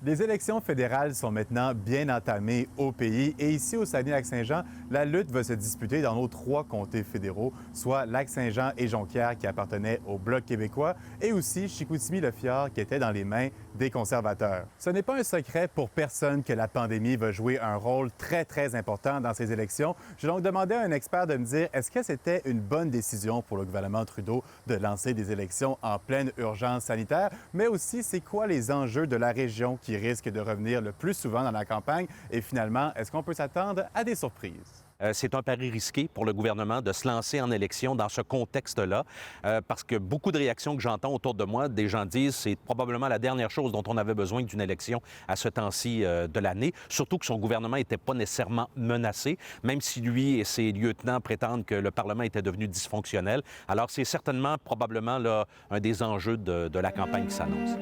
Les élections fédérales sont maintenant bien entamées au pays et ici au Saguenay-Lac-Saint-Jean, la lutte va se disputer dans nos trois comtés fédéraux, soit Lac-Saint-Jean et Jonquière qui appartenaient au Bloc québécois et aussi Chicoutimi-Le-Fjord qui était dans les mains des conservateurs. Ce n'est pas un secret pour personne que la pandémie va jouer un rôle très important dans ces élections. J'ai donc demandé à un expert de me dire est-ce que c'était une bonne décision pour le gouvernement Trudeau de lancer des élections en pleine urgence sanitaire, mais aussi c'est quoi les enjeux de la région qui risque de revenir le plus souvent dans la campagne et finalement, est-ce qu'on peut s'attendre à des surprises? C'est un pari risqué pour le gouvernement de se lancer en élection dans ce contexte-là, parce que beaucoup de réactions que j'entends autour de moi, des gens disent c'est probablement la dernière chose dont on avait besoin d'une élection à ce temps-ci de l'année, surtout que son gouvernement n'était pas nécessairement menacé, même si lui et ses lieutenants prétendent que le Parlement était devenu dysfonctionnel. Alors c'est certainement, probablement, là, un des enjeux de la campagne qui s'annonce.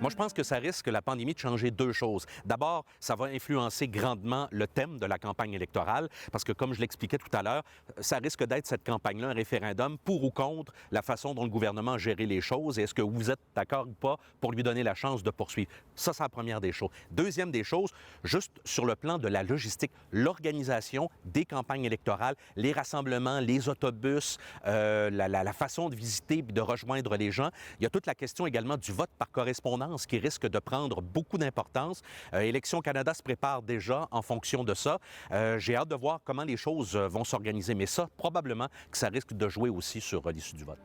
Moi, je pense que ça risque, la pandémie, de changer deux choses. D'abord, ça va influencer grandement le thème de la campagne électorale, parce que, comme je l'expliquais tout à l'heure, ça risque d'être cette campagne-là, un référendum pour ou contre la façon dont le gouvernement a géré les choses. Et est-ce que vous êtes d'accord ou pas pour lui donner la chance de poursuivre? Ça, c'est la première des choses. Deuxième des choses, juste sur le plan de la logistique, l'organisation des campagnes électorales, les rassemblements, les autobus, la façon de visiter et de rejoindre les gens. Il y a toute la question également du vote par correspondance qui risque de prendre beaucoup d'importance. Élections Canada se prépare déjà en fonction de ça. J'ai hâte de voir comment les choses vont s'organiser, mais ça, probablement que ça risque de jouer aussi sur l'issue du vote.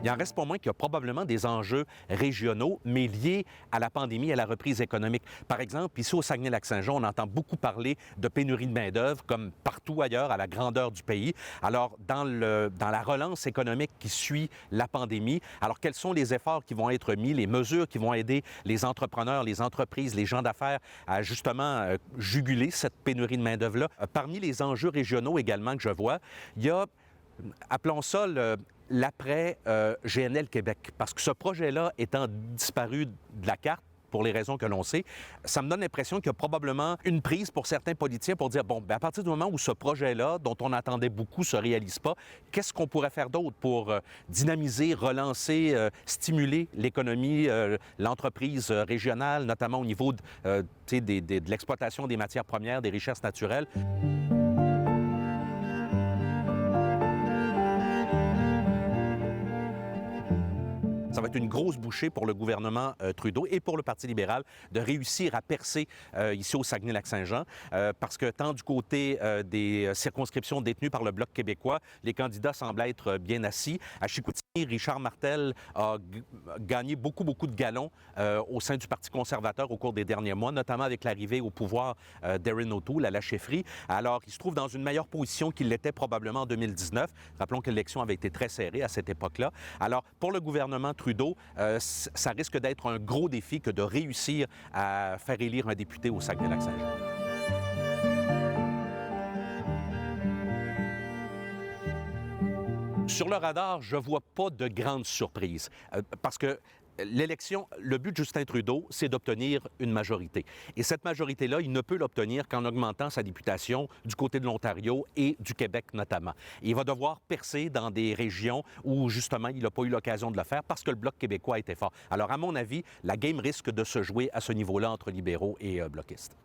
Il en reste pas moins qu'il y a probablement des enjeux régionaux, mais liés à la pandémie et à la reprise économique. Par exemple, ici au Saguenay-Lac-Saint-Jean, on entend beaucoup parler de pénurie de main-d'œuvre, comme partout ailleurs à la grandeur du pays. Alors, dans la relance économique qui suit la pandémie, alors quels sont les efforts qui vont être mis, les mesures qui vont aider les entrepreneurs, les entreprises, les gens d'affaires à justement juguler cette pénurie de main-d'œuvre-là? Parmi les enjeux régionaux également que je vois, il y a, appelons ça l'après GNL Québec, parce que ce projet-là étant disparu de la carte, pour les raisons que l'on sait, ça me donne l'impression qu'il y a probablement une prise pour certains politiciens pour dire, bon, bien, à partir du moment où ce projet-là, dont on attendait beaucoup, ne se réalise pas, qu'est-ce qu'on pourrait faire d'autre pour dynamiser, relancer, stimuler l'économie, l'entreprise régionale, notamment au niveau de l'exploitation des matières premières, des richesses naturelles? Ça va être une grosse bouchée pour le gouvernement Trudeau et pour le Parti libéral de réussir à percer ici au Saguenay-Lac-Saint-Jean parce que tant du côté des circonscriptions détenues par le Bloc québécois, les candidats semblent être bien assis. À Chicoutimi, Richard Martel a gagné beaucoup de galons au sein du Parti conservateur au cours des derniers mois, notamment avec l'arrivée au pouvoir d'Erin O'Toole à la chefferie. Alors, il se trouve dans une meilleure position qu'il l'était probablement en 2019. Rappelons que l'élection avait été très serrée à cette époque-là. Alors, pour le gouvernement Trudeau, ça risque d'être un gros défi que de réussir à faire élire un député au Saguenay-Lac-Saint-Jean. Sur le radar, je ne vois pas de grandes surprises parce que l'élection, le but de Justin Trudeau, c'est d'obtenir une majorité. Et cette majorité-là, il ne peut l'obtenir qu'en augmentant sa députation du côté de l'Ontario et du Québec notamment. Et il va devoir percer dans des régions où, justement, il n'a pas eu l'occasion de le faire parce que le Bloc québécois était fort. Alors, à mon avis, la game risque de se jouer à ce niveau-là entre libéraux et bloquistes.